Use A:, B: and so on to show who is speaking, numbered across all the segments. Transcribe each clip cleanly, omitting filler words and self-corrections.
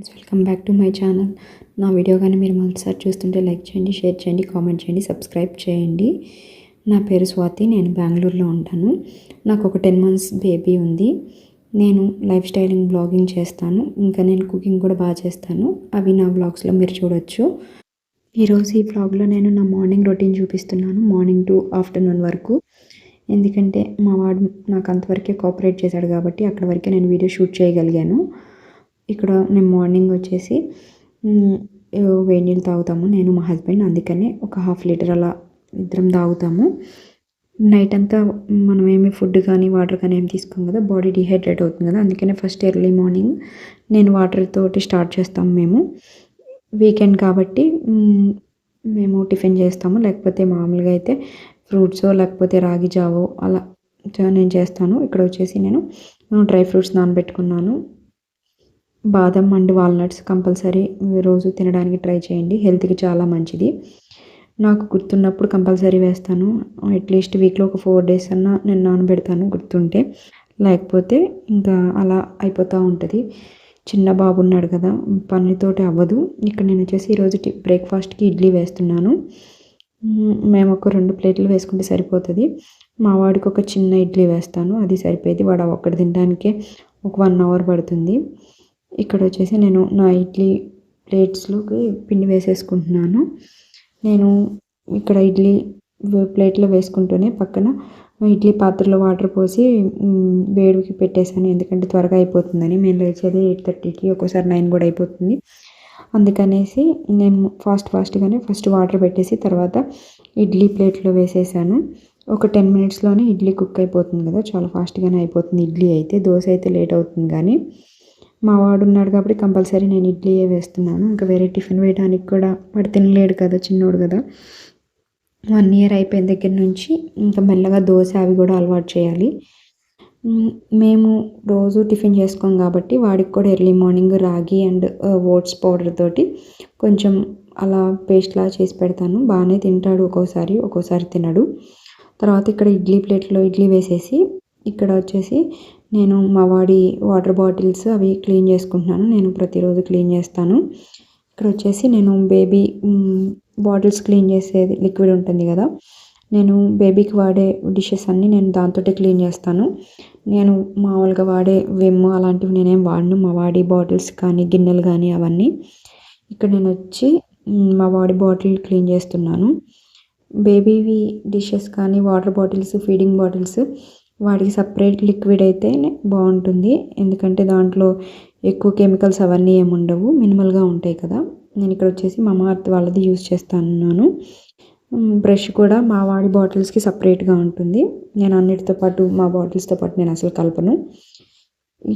A: Friends, welcome back to my channel. నా video కానీ మీరు మొదటిసారి చూస్తుంటే లైక్ చేయండి, షేర్ చేయండి, కామెంట్ చేయండి, సబ్స్క్రైబ్ చేయండి. నా పేరు స్వాతి. నేను బెంగళూరులో ఉంటాను. నాకు ఒక 10 months బేబీ ఉంది. నేను లైఫ్ స్టైలింగ్ బ్లాగింగ్ చేస్తాను. ఇంకా నేను కుకింగ్ కూడా బాగా చేస్తాను. అవి నా బ్లాగ్స్లో మీరు చూడొచ్చు. ఈరోజు ఈ బ్లాగ్లో నేను నా మార్నింగ్ రొటీన్ చూపిస్తున్నాను, మార్నింగ్ టు ఆఫ్టర్నూన్ వరకు. ఎందుకంటే మా వాడు నాకు అంతవరకే కోఆపరేట్ చేశాడు కాబట్టి అక్కడ వరకే నేను వీడియో షూట్ చేయగలిగాను. ఇక్కడ నేను మార్నింగ్ వచ్చేసి వేడి నీళ్ళు తాగుతాము, నేను మా హస్బెండ్. అందుకనే ఒక 1/2 లీటర్ అలా ఇద్దరం తాగుతాము. నైట్ అంతా మనం ఏమి ఫుడ్ కానీ వాటర్ కానీ ఏమి తీసుకోం కదా, బాడీ డిహైడ్రేట్ అవుతుంది కదా. అందుకనే ఫస్ట్ ఎర్లీ మార్నింగ్ నేను వాటర్ తోటి స్టార్ట్ చేస్తాము. మేము వీకెండ్ కాబట్టి మేము టిఫిన్ చేస్తాము, లేకపోతే మామూలుగా అయితే ఫ్రూట్సో లేకపోతే రాగి జావో అలా నేను చేస్తాను. ఇక్కడ వచ్చేసి నేను డ్రై ఫ్రూట్స్ నానబెట్టుకున్నాను. బాదం అండ్ వాల్నట్స్ కంపల్సరీ రోజు తినడానికి ట్రై చేయండి, హెల్త్కి చాలా మంచిది. నాకు గుర్తున్నప్పుడు కంపల్సరీ వేస్తాను. అట్లీస్ట్ వీక్లో ఒక 4 days అన్నా నేను నానబెడతాను గుర్తుంటే, లేకపోతే ఇంకా అలా అయిపోతూ ఉంటుంది. చిన్న బాబు ఉన్నాడు కదా, పనితోటి అవ్వదు. ఇక్కడ నేను వచ్చేసి ఈరోజు బ్రేక్ఫాస్ట్కి ఇడ్లీ వేస్తున్నాను. మేము ఒక 2 ప్లేట్లు వేసుకుంటే సరిపోతుంది. మా వాడికి ఒక చిన్న ఇడ్లీ వేస్తాను, అది సరిపోయేది. వాడు ఒక్కటి తినడానికే ఒక 1 hour పడుతుంది. ఇక్కడ వచ్చేసి నేను నా ఇడ్లీ ప్లేట్స్లోకి పిండి వేసేసుకుంటున్నాను. నేను ఇక్కడ ఇడ్లీ ప్లేట్లో వేసుకుంటూనే పక్కన ఇడ్లీ పాత్రలో వాటర్ పోసి వేడికి పెట్టేశాను, ఎందుకంటే త్వరగా అయిపోతుందని. మేము లేచేది 8:30కి, ఒక్కోసారి 9 కూడా అయిపోతుంది. అందుకనేసి నేను ఫాస్ట్గానే ఫస్ట్ వాటర్ పెట్టేసి తర్వాత ఇడ్లీ ప్లేట్లో వేసేసాను. ఒక 10 minutesలోనే ఇడ్లీ కుక్ అయిపోతుంది కదా, చాలా ఫాస్ట్గానే అయిపోతుంది ఇడ్లీ అయితే. దోశ అయితే లేట్ అవుతుంది. కానీ మా వాడు ఉన్నాడు కాబట్టి కంపల్సరీ నేను ఇడ్లీయే వేస్తున్నాను. ఇంకా వేరే టిఫిన్ వేయడానికి కూడా వాడు తినలేడు కదా, చిన్నోడు కదా. 1 year అయిపోయిన దగ్గర నుంచి ఇంకా మెల్లగా దోశ అవి కూడా అలవాటు చేయాలి. మేము రోజు టిఫిన్ చేసుకోం కాబట్టి వాడికి కూడా ఎర్లీ మార్నింగ్ రాగి అండ్ ఓట్స్ పౌడర్ తోటి కొంచెం అలా పేస్ట్లా చేసి పెడతాను. బాగానే తింటాడు, ఒక్కోసారి తినడు. తర్వాత ఇక్కడ ఇడ్లీ ప్లేట్లో ఇడ్లీ వేసేసి ఇక్కడ వచ్చేసి నేను మా వాడి వాటర్ బాటిల్స్ అవి క్లీన్ చేసుకుంటున్నాను. నేను ప్రతిరోజు క్లీన్ చేస్తాను. ఇక్కడ వచ్చేసి నేను బేబీ బాటిల్స్ క్లీన్ చేసేది లిక్విడ్ ఉంటుంది కదా, నేను బేబీకి వాడే డిషెస్ అన్నీ నేను దాంతో క్లీన్ చేస్తాను. నేను మామూలుగా వాడే విమ్ అలాంటివి నేనేం వాడను. మా వాడి బాటిల్స్ కానీ గిన్నెలు కానీ అవన్నీ ఇక్కడ నేను వచ్చి మా వాడి బాటిల్ క్లీన్ చేస్తున్నాను. బేబీవి డిషెస్ కానీ వాటర్ బాటిల్స్, ఫీడింగ్ బాటిల్స్ వాడికి సపరేట్ లిక్విడ్ అయితే బాగుంటుంది, ఎందుకంటే దాంట్లో ఎక్కువ కెమికల్స్ అవన్నీ ఏమి ఉండవు, మినిమల్గా ఉంటాయి కదా. నేను ఇక్కడ వచ్చేసి మా అర్త్ వాళ్ళది యూజ్ చేస్తున్నాను. బ్రష్ కూడా మా వాడి బాటిల్స్కి సపరేట్గా ఉంటుంది. నేను అన్నిటితో పాటు మా బాటిల్స్తో పాటు నేను అసలు కలపను.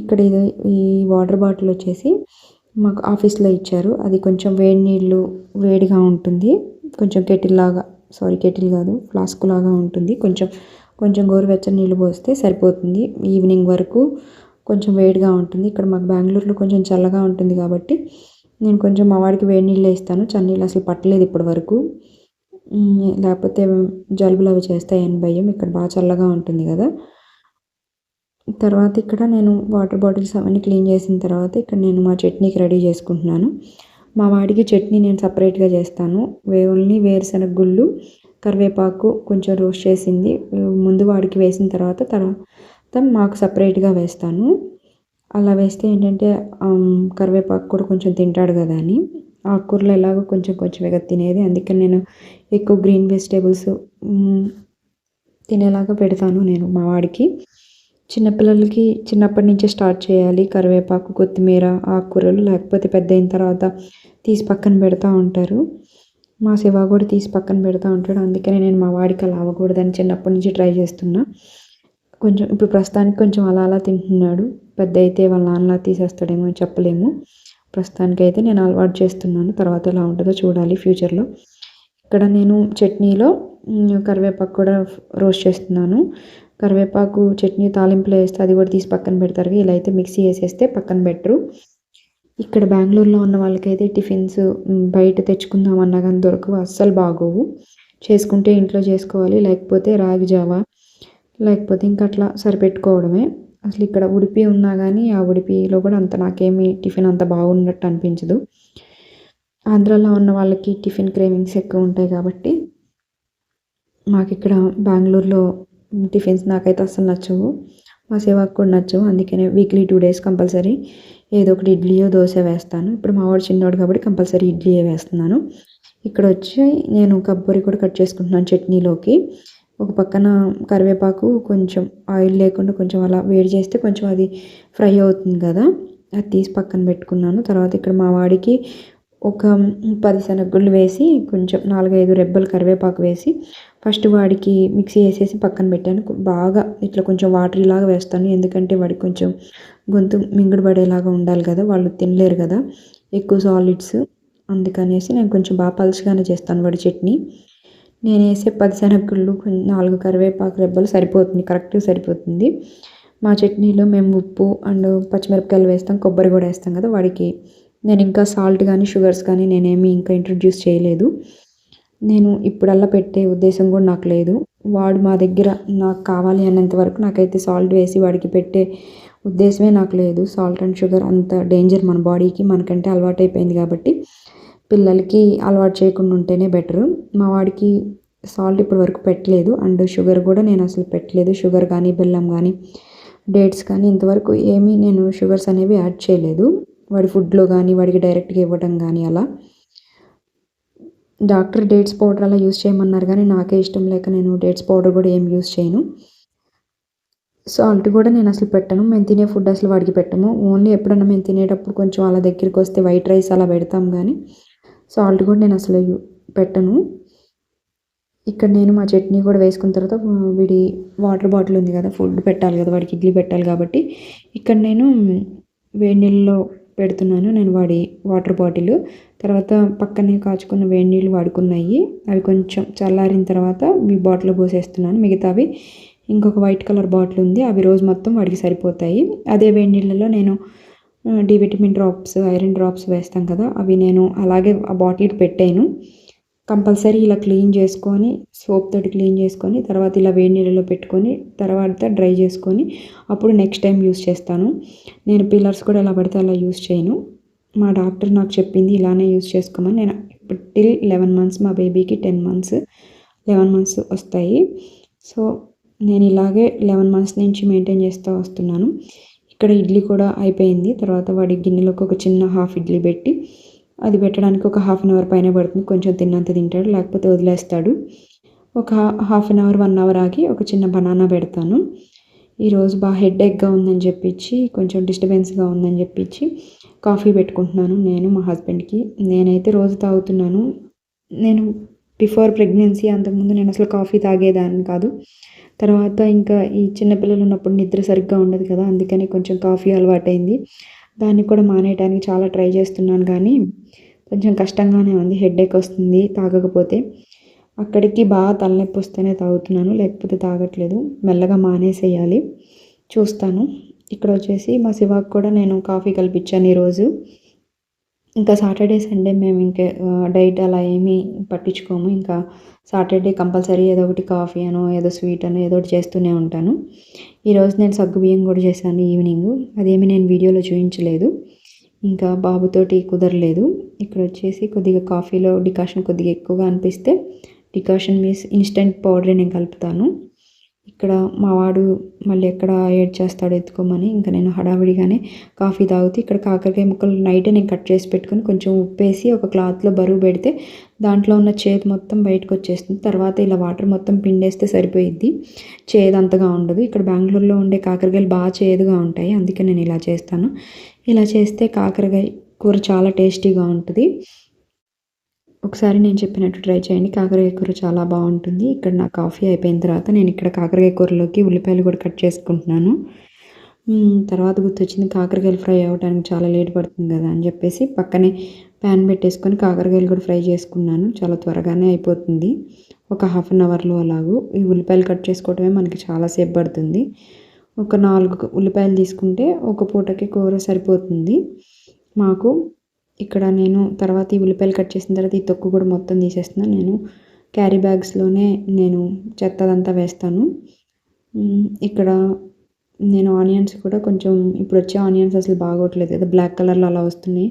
A: ఇక్కడ ఈ వాటర్ బాటిల్ వచ్చేసి మాకు ఆఫీస్లో ఇచ్చారు. అది కొంచెం వేడి నీళ్ళు వేడిగా ఉంటుంది, కొంచెం కెటిల్ కాదు, ఫ్లాస్క్ లాగా ఉంటుంది. కొంచెం గోరువెచ్చని నీళ్ళు పోస్తే సరిపోతుంది. ఈవినింగ్ వరకు కొంచెం వేడిగా ఉంటుంది. ఇక్కడ మాకు బెంగళూరులో కొంచెం చల్లగా ఉంటుంది కాబట్టి నేను కొంచెం మా వాడికి వేడి నీళ్ళే ఇస్తాను. చన్నీళ్ళు అసలు పట్టలేదు ఇప్పటి వరకు, లేకపోతే జలుబులు అవి చేస్తాయని భయం. ఇక్కడ బాగా చల్లగా ఉంటుంది కదా. తర్వాత ఇక్కడ నేను వాటర్ బాటిల్స్ అవన్నీ క్లీన్ చేసిన తర్వాత ఇక్కడ నేను మా చట్నీకి రెడీ చేసుకుంటున్నాను. మా వాడికి చట్నీ నేను సపరేట్గా చేస్తాను. ఓన్లీ వేరుశనగ గుళ్ళు, కరివేపాకు కొంచెం రోస్ట్ చేసింది ముందు వాడికి వేసిన తర్వాత మాకు సపరేట్గా వేస్తాను. అలా వేస్తే ఏంటంటే కరివేపాకు కూడా కొంచెం తింటాడు కదా అని. ఆకుకూరలు ఎలాగో కొంచెం కదా తినేది, అందుకని నేను ఎక్కువ గ్రీన్ వెజిటేబుల్స్ తినేలాగా పెడతాను నేను మా వాడికి. చిన్నపిల్లలకి చిన్నప్పటి నుంచే స్టార్ట్ చేయాలి కరివేపాకు, కొత్తిమీర, ఆకుకూరలు, లేకపోతే పెద్ద అయిన తర్వాత తీసి పక్కన పెడతా ఉంటారు. మా శివ కూడా తీసి పక్కన పెడతా ఉంటాడు. అందుకని నేను మా వాడికి అలా అవ్వకూడదని చిన్నప్పటి నుంచి ట్రై చేస్తున్నా. కొంచెం ఇప్పుడు ప్రస్తుతానికి కొంచెం అలా తింటున్నాడు. పెద్ద అయితే వాళ్ళ నాన్నలా తీసేస్తాడేమో చెప్పలేము. ప్రస్తుతానికైతే నేను అలవాటు చేస్తున్నాను, తర్వాత ఎలా ఉంటుందో చూడాలి ఫ్యూచర్లో. ఇక్కడ నేను చట్నీలో కరివేపాకు కూడా రోస్ట్ చేస్తున్నాను. కరివేపాకు చట్నీ తాలింపులో వేస్తే అది కూడా తీసి పక్కన పెడతారు, ఇలా అయితే మిక్సీ వేసేస్తే పక్కన పెట్టరు. ఇక్కడ బెంగళూరులో ఉన్న వాళ్ళకైతే టిఫిన్స్ బయట తెచ్చుకుందామన్నా కానీ దొరకవు, అస్సలు బాగోవు. చేసుకుంటే ఇంట్లో చేసుకోవాలి, లేకపోతే రాగి జావా, లేకపోతే ఇంకా అట్లా సరిపెట్టుకోవడమే. అసలు ఇక్కడ ఉడిపి ఉన్నా కానీ ఆ ఉడిపిలో కూడా అంత నాకేమీ టిఫిన్ అంత బాగున్నట్టు అనిపించదు. ఆంధ్రాలో ఉన్న వాళ్ళకి టిఫిన్ క్రేవింగ్స్ ఎక్కువ ఉంటాయి కాబట్టి మాకిక్కడ బెంగుళూరులో టిఫిన్స్ నాకైతే అస్సలు నచ్చవు. మా శివాకి కూడా నచ్చవు. అందుకనే వీక్లీ 2 డేస్ కంపల్సరీ ఏదో ఒకటి ఇడ్లీయో, దోస వేస్తాను. ఇప్పుడు మా వాడు చిన్నోడు కాబట్టి కంపల్సరీ ఇడ్లీయే వేస్తున్నాను. ఇక్కడొచ్చి నేను కొబ్బరి కూడా కట్ చేసుకుంటున్నాను చట్నీలోకి. ఒక పక్కన కరివేపాకు కొంచెం ఆయిల్ లేకుండా కొంచెం అలా వేడి చేస్తే కొంచెం అది ఫ్రై అవుతుంది కదా! అది తీసి పక్కన పెట్టుకున్నాను. తర్వాత ఇక్కడ మా వాడికి ఒక 10 శనగగుళ్ళు వేసి కొంచెం 4, 5 రెబ్బలు కరివేపాకు వేసి ఫస్ట్ వాడికి మిక్సీ వేసేసి పక్కన పెట్టాను. బాగా ఇట్లా కొంచెం వాటరీలాగా వేస్తాను. ఎందుకంటే వాడికి కొంచెం గొంతు మింగుడు పడేలాగా ఉండాలి కదా! వాళ్ళు తినలేరు కదా ఎక్కువ సాలిడ్స్. అందుకనేసి నేను కొంచెం బాగా పలుచగానే చేస్తాను వాడి చట్నీ. నేను వేసే 10 శనగగుళ్ళు 4 కరివేపాకు రెబ్బలు సరిపోతుంది, కరెక్ట్గా సరిపోతుంది. మా చట్నీలో మేము ఉప్పు అండ్ పచ్చిమిరపకాయలు వేస్తాం, కొబ్బరి కూడా వేస్తాం కదా! వాడికి నేను ఇంకా సాల్ట్ కానీ షుగర్స్ కానీ నేనేమి ఇంకా ఇంట్రడ్యూస్ చేయలేదు. నేను ఇప్పుడల్లా పెట్టే ఉద్దేశం కూడా నాకు లేదు. వాడు మా దగ్గర నాకు కావాలి అన్నంత వరకు నాకైతే సాల్ట్ వేసి వాడికి పెట్టే ఉద్దేశమే నాకు లేదు. సాల్ట్ అండ్ షుగర్ అంత డేంజర్ మన బాడీకి, మనకంటే అలవాటైపోయింది కాబట్టి పిల్లలకి అలవాటు చేయకుండా ఉంటేనే బెటరు. మా వాడికి సాల్ట్ ఇప్పటి వరకు పెట్టలేదు అండ్ షుగర్ కూడా నేను అసలు పెట్టలేదు. షుగర్ కానీ, బెల్లం కానీ, డేట్స్ కానీ ఇంతవరకు ఏమీ నేను షుగర్స్ అనేవి యాడ్ చేయలేదు. వాడి ఫుడ్లో కానీ వాడికి డైరెక్ట్గా ఇవ్వడం కానీ అలా. డాక్టర్ డేట్స్ పౌడర్ అలా యూస్ చేయమన్నారు కానీ నాకే ఇష్టం లేక నేను డేట్స్ పౌడర్ కూడా ఏం యూస్ చేయను. సాల్ట్ కూడా నేను అసలు పెట్టను. మేము తినే ఫుడ్ అసలు వాడికి పెట్టము. ఓన్లీ ఎప్పుడన్నా మేము తినేటప్పుడు కొంచెం అలా దగ్గరికి వస్తే వైట్ రైస్ అలా పెడతాం కానీ సాల్ట్ కూడా నేను అసలు పెట్టను. ఇక్కడ నేను మా చట్నీ కూడా వేసుకున్న తర్వాత వీడి వాటర్ బాటిల్ ఉంది కదా, ఫుడ్ పెట్టాలి కదా వాడికి, ఇడ్లీ పెట్టాలి కాబట్టి ఇక్కడ నేను వేడి నీళ్ళలో పెడుతున్నాను నేను వాడి వాటర్ బాటిల్. తర్వాత పక్కనే కాచుకున్న వేడి నీళ్ళు వాడుకున్నాయి, అవి కొంచెం చల్లారిన తర్వాత మీ బాటిల్లో పోసేస్తున్నాను. మిగతావి ఇంకొక వైట్ కలర్ బాటిల్ ఉంది, అవి రోజు మొత్తం వాడికి సరిపోతాయి. అదే వేడి నీళ్ళలో నేను D vitamin drops, iron drops వేస్తాం కదా, అవి నేను అలాగే ఆ బాటిల్కి పెట్టాను. కంపల్సరీ ఇలా క్లీన్ చేసుకొని సోప్ తోటి క్లీన్ చేసుకొని తర్వాత ఇలా వేడి నీళ్ళలో పెట్టుకొని తర్వాత డ్రై చేసుకొని అప్పుడు నెక్స్ట్ టైం యూస్ చేస్తాను. నేను పిల్లర్స్ కూడా ఎలా పడితే అలా యూస్ చేయను. మా డాక్టర్ నాకు చెప్పింది ఇలానే యూస్ చేసుకోమని. నేను ఇప్పుడు టిల్ 11 మంత్స్, మా బేబీకి 10 మంత్స్ 11 మంత్స్ వస్తాయి. సో నేను ఇలాగే 11 మంత్స్ నుంచి మెయింటైన్ చేస్తూ వస్తున్నాను. ఇక్కడ ఇడ్లీ కూడా అయిపోయింది. తర్వాత వాడి గిన్నెలోకి ఒక చిన్న హాఫ్ ఇడ్లీ పెట్టి అది పెట్టడానికి ఒక హాఫ్ అన్ అవర్ పైన పడుతుంది. కొంచెం తిన్నంత తింటాడు, లేకపోతే వదిలేస్తాడు. ఒక హాఫ్ అన్ అవర్ 1 అవర్ ఆగి ఒక చిన్న బనానా పెడతాను. ఈరోజు బాగా హెడేక్గా ఉందని చెప్పించి కొంచెం డిస్టర్బెన్స్గా ఉందని చెప్పించి కాఫీ పెట్టుకుంటున్నాను నేను మా హస్బెండ్కి. నేనైతే రోజు తాగుతున్నాను. నేను బిఫోర్ ప్రెగ్నెన్సీ అంతకుముందు నేను అసలు కాఫీ తాగేదాన్ని కాదు. తర్వాత ఇంకా ఈ చిన్నపిల్లలు ఉన్నప్పుడు నిద్ర సరిగ్గా ఉండదు కదా, అందుకని కొంచెం కాఫీ అలవాటైంది. దాన్ని కూడా మానేయడానికి చాలా ట్రై చేస్తున్నాను కానీ కొంచెం కష్టంగానే ఉంది. హెడేక్ వస్తుంది తాగకపోతే. అక్కడికి బాగా తలనొప్పి వస్తేనే తాగుతున్నాను, లేకపోతే తాగట్లేదు. మెల్లగా మానేసేయాలి, చూస్తాను. ఇక్కడ వచ్చేసి మా శివాకి కూడా నేను కాఫీ కల్పించాను ఈరోజు. ఇంకా సాటర్డే సండే మేము ఇంకా డైట్ అలా ఏమీ పట్టించుకోము. ఇంకా సాటర్డే కంపల్సరీ ఏదో ఒకటి కాఫీ అనో ఏదో స్వీట్ అనో ఏదో ఒకటి చేస్తూనే ఉంటాను. ఈరోజు నేను సగ్గుబియ్యం కూడా చేశాను ఈవినింగ్. అదేమి నేను వీడియోలో చూపించలేదు, ఇంకా బాబుతోటి కుదరలేదు. ఇక్కడ వచ్చేసి కొద్దిగా కాఫీలో డికాషన్ కొద్దిగా ఎక్కువగా అనిపిస్తే డికాషన్ మీన్స్ ఇన్స్టెంట్ పౌడర్ నేను కలుపుతాను. ఇక్కడ మా వాడు మళ్ళీ ఎక్కడ ఏడ్ చేస్తాడో ఎత్తుకోమని ఇంకా నేను హడావిడిగానే కాఫీ తాగుతూ ఇక్కడ కాకరకాయ ముక్కలు నైటే నేను కట్ చేసి పెట్టుకొని కొంచెం ఉప్పేసి ఒక క్లాత్లో బరువు పెడితే దాంట్లో ఉన్న చేదు మొత్తం బయటకు వచ్చేస్తుంది. తర్వాత ఇలా వాటర్ మొత్తం పిండేస్తే సరిపోయిద్ది, చేదు అంతగా ఉండదు. ఇక్కడ బెంగళూరులో ఉండే కాకరకాయలు బాగా చేదుగా ఉంటాయి, అందుకే నేను ఇలా చేస్తాను. ఇలా చేస్తే కాకరకాయ కూర చాలా టేస్టీగా ఉంటుంది. ఒకసారి నేను చెప్పినట్టు ట్రై చేయండి, కాకరకాయ కూర చాలా బాగుంటుంది. ఇక్కడ నా కాఫీ అయిపోయిన తర్వాత నేను ఇక్కడ కాకరకాయ కూరలోకి ఉల్లిపాయలు కూడా కట్ చేసుకుంటున్నాను. తర్వాత గుర్తొచ్చింది కాకరకాయలు ఫ్రై అవ్వడానికి చాలా లేట్ పడుతుంది కదా అని చెప్పేసి పక్కనే ప్యాన్ పెట్టేసుకొని కాకరకాయలు కూడా ఫ్రై చేసుకున్నాను. చాలా త్వరగానే అయిపోతుంది, ఒక హాఫ్ అన్ అవర్లో అలాగూ. ఈ ఉల్లిపాయలు కట్ చేసుకోవటమే మనకి చాలాసేపు పడుతుంది. ఒక 4 ఉల్లిపాయలు తీసుకుంటే ఒక పూటకి కూర సరిపోతుంది మాకు. ఇక్కడ నేను తర్వాత ఈ ఉల్లిపాయలు కట్ చేసిన తర్వాత ఈ తొక్కు కూడా మొత్తం తీసేస్తున్నాను. నేను క్యారీ బ్యాగ్స్లోనే నేను చెత్త అదంతా వేస్తాను. ఇక్కడ నేను ఆనియన్స్ కూడా కొంచెం ఇప్పుడు వచ్చే ఆనియన్స్ అసలు బాగోట్లేదు కదా, బ్లాక్ కలర్లో అలా వస్తున్నాయి.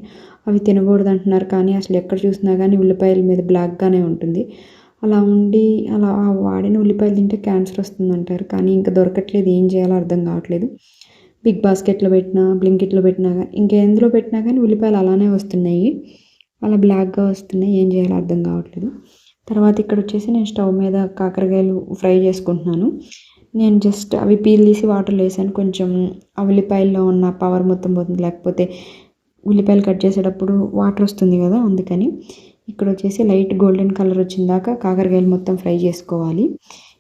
A: అవి తినకూడదు అంటున్నారు, కానీ అసలు ఎక్కడ చూసినా కానీ ఉల్లిపాయల మీద బ్లాక్గానే ఉంటుంది. అలా ఉండి అలా వాడిన ఉల్లిపాయలు తింటే క్యాన్సర్ వస్తుందంటారు, కానీ ఇంకా దొరకట్లేదు. ఏం చేయాలో అర్థం కావట్లేదు. బిగ్ బాస్కెట్లో పెట్టినా, బ్లింకిట్లో పెట్టినా కానీ, ఇంకెందులో పెట్టినా కానీ ఉల్లిపాయలు అలానే వస్తున్నాయి, అలా బ్లాక్గా వస్తున్నాయి. ఏం చేయాలో అర్థం కావట్లేదు. తర్వాత ఇక్కడ వచ్చేసి నేను స్టవ్ మీద కాకరకాయలు ఫ్రై చేసుకుంటున్నాను. నేను జస్ట్ అవి పీల్ తీసి వాటర్లో వేసాను. కొంచెం ఆ ఉల్లిపాయల్లో ఉన్న పవర్ మొత్తం పోతుంది, లేకపోతే ఉల్లిపాయలు కట్ చేసేటప్పుడు వాటర్ వస్తుంది కదా, అందుకని. ఇక్కడ వచ్చేసి లైట్ గోల్డెన్ కలర్ వచ్చిందాక కాకరకాయలు మొత్తం ఫ్రై చేసుకోవాలి.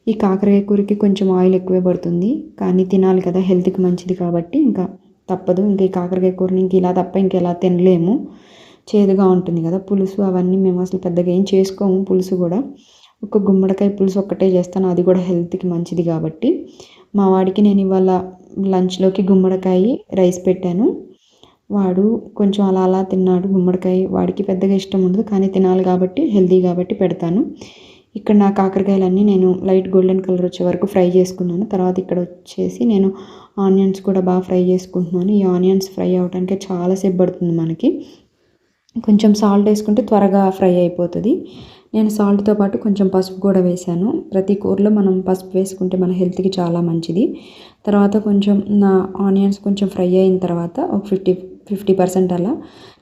A: ఈ కాకరకాయ కూరకి కొంచెం ఆయిల్ ఎక్కువే పడుతుంది, కానీ తినాలి కదా, హెల్త్కి మంచిది కాబట్టి ఇంకా తప్పదు. ఇంకా ఈ కాకరకాయ కూరని ఇంక ఇలా తప్ప ఇంకెలా తినలేము, చేదుగా ఉంటుంది కదా. పులుసు అవన్నీ మేము అసలు పెద్దగా ఏం చేసుకోము. పులుసు కూడా ఒక గుమ్మడికాయ పులుసు ఒక్కటే చేస్తాను, అది కూడా హెల్త్కి మంచిది కాబట్టి. మా వాడికి నేను ఇవాళ లంచ్లోకి గుమ్మడికాయ రైస్ పెట్టాను. వాడు కొంచెం అలా అలా తిన్నాడు గుమ్మడికాయ. వాడికి పెద్దగా ఇష్టం ఉండదు, కానీ తినాలి కాబట్టి, హెల్తీ కాబట్టి పెడతాను. ఇక్కడ నా కాకరకాయలన్నీ నేను లైట్ గోల్డెన్ కలర్ వచ్చే వరకు ఫ్రై చేసుకున్నాను. తర్వాత ఇక్కడ వచ్చేసి నేను ఆనియన్స్ కూడా బాగా ఫ్రై చేసుకుంటున్నాను. ఈ ఆనియన్స్ ఫ్రై అవ్వడానికి చాలాసేపు పడుతుంది మనకి. కొంచెం సాల్ట్ వేసుకుంటే త్వరగా ఫ్రై అయిపోతుంది. నేను సాల్ట్తో పాటు కొంచెం పసుపు కూడా వేశాను. ప్రతి కూరలో మనం పసుపు వేసుకుంటే మన హెల్త్కి చాలా మంచిది. తర్వాత కొంచెం నా ఆనియన్స్ కొంచెం ఫ్రై అయిన తర్వాత ఒక 50% అలా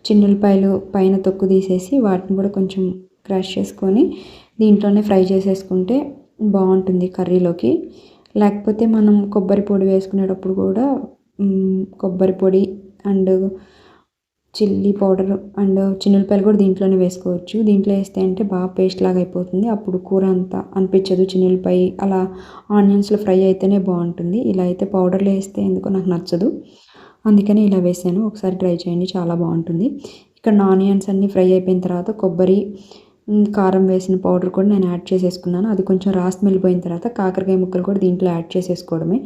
A: చిన్నులపాయలు పైన తొక్కు తీసేసి వాటిని కూడా కొంచెం క్రష్ చేసుకొని దీంట్లోనే ఫ్రై చేసేసుకుంటే బాగుంటుంది కర్రీలోకి. లేకపోతే మనం కొబ్బరి పొడి వేసుకునేటప్పుడు కూడా కొబ్బరి పొడి అండ్ చిల్లీ పౌడర్ అండ్ చిన్నులపాయలు కూడా దీంట్లోనే వేసుకోవచ్చు. దీంట్లో వేస్తే అంటే బాగా పేస్ట్ లాగా అయిపోతుంది, అప్పుడు కూర అంతా అనిపించదు. చిన్నులపాయ అలా ఆనియన్స్లో ఫ్రై అయితేనే బాగుంటుంది. ఇలా అయితే పౌడర్లో వేస్తే ఎందుకో నాకు నచ్చదు, అందుకని ఇలా వేసాను. ఒకసారి ట్రై చేయండి, చాలా బాగుంటుంది. ఇక్కడ ఆనియన్స్ అన్నీ ఫ్రై అయిపోయిన తర్వాత కొబ్బరి కారం వేసిన పౌడర్ కూడా నేను యాడ్ చేసేసుకున్నాను. అది కొంచెం స్మెల్ పోయిన తర్వాత కాకరకాయ ముక్కలు కూడా దీంట్లో యాడ్ చేసేసుకోవడమే.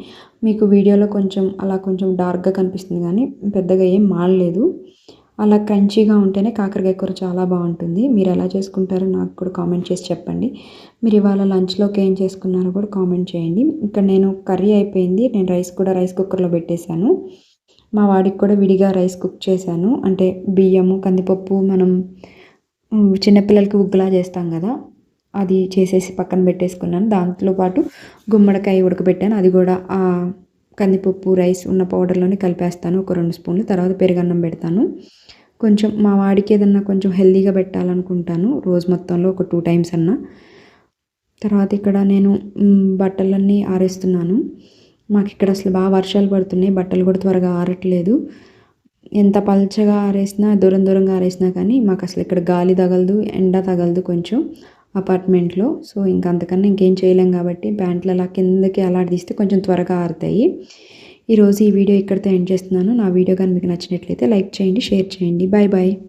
A: మీకు వీడియోలో కొంచెం అలా కొంచెం డార్క్గా కనిపిస్తుంది, కానీ పెద్దగా ఏం మాడలేదు. అలా క్రంచీగా ఉంటేనే కాకరకాయ కూర చాలా బాగుంటుంది. మీరు ఎలా చేసుకుంటారో నాకు కూడా కామెంట్ చేసి చెప్పండి. మీరు ఇవాళ లంచ్లోకి ఏం చేసుకున్నారో కూడా కామెంట్ చేయండి. ఇక్కడ నేను కర్రీ అయిపోయింది, నేను రైస్ కుక్కర్లో పెట్టేశాను. మా వాడికి కూడా విడిగా రైస్ కుక్ చేశాను. అంటే బియ్యము, కందిపప్పు మనం చిన్నపిల్లలకి ఉగ్గులా చేస్తాం కదా, అది చేసేసి పక్కన పెట్టేసుకున్నాను. దాంతోపాటు గుమ్మడికాయ ఉడకబెట్టాను, అది కూడా ఆ కందిపప్పు రైస్ ఉన్న పౌడర్లోనే కలిపేస్తాను ఒక 2 స్పూన్లు. తర్వాత పెరుగన్నం పెడతాను. కొంచెం మా వాడికి ఏదన్నా కొంచెం హెల్తీగా పెట్టాలనుకుంటాను, రోజు మొత్తంలో ఒక 2 టైమ్స్ అన్నా. తర్వాత ఇక్కడ నేను బట్టలన్నీ ఆరేస్తున్నాను. మాకు ఇక్కడ అసలు బాగా వర్షాలు పడుతున్నాయి, బట్టలు కూడా త్వరగా ఆరట్లేదు. ఎంత పల్చగా ఆరేసినా, దూరంగా ఆరేసినా కానీ మాకు అసలు ఇక్కడ గాలి తగలదు, ఎండ తగలదు కొంచెం అపార్ట్మెంట్లో. సో ఇంకా అంతకన్నా ఇంకేం చేయలేం కాబట్టి ప్యాంట్లు అలా కిందకి అలాడదీస్తే కొంచెం త్వరగా ఆరుతాయి. ఈరోజు ఈ వీడియో ఇక్కడితో ఎండ్ చేస్తున్నాను. నా వీడియో కానీ మీకు నచ్చినట్లయితే లైక్ చేయండి, షేర్ చేయండి. Bye bye.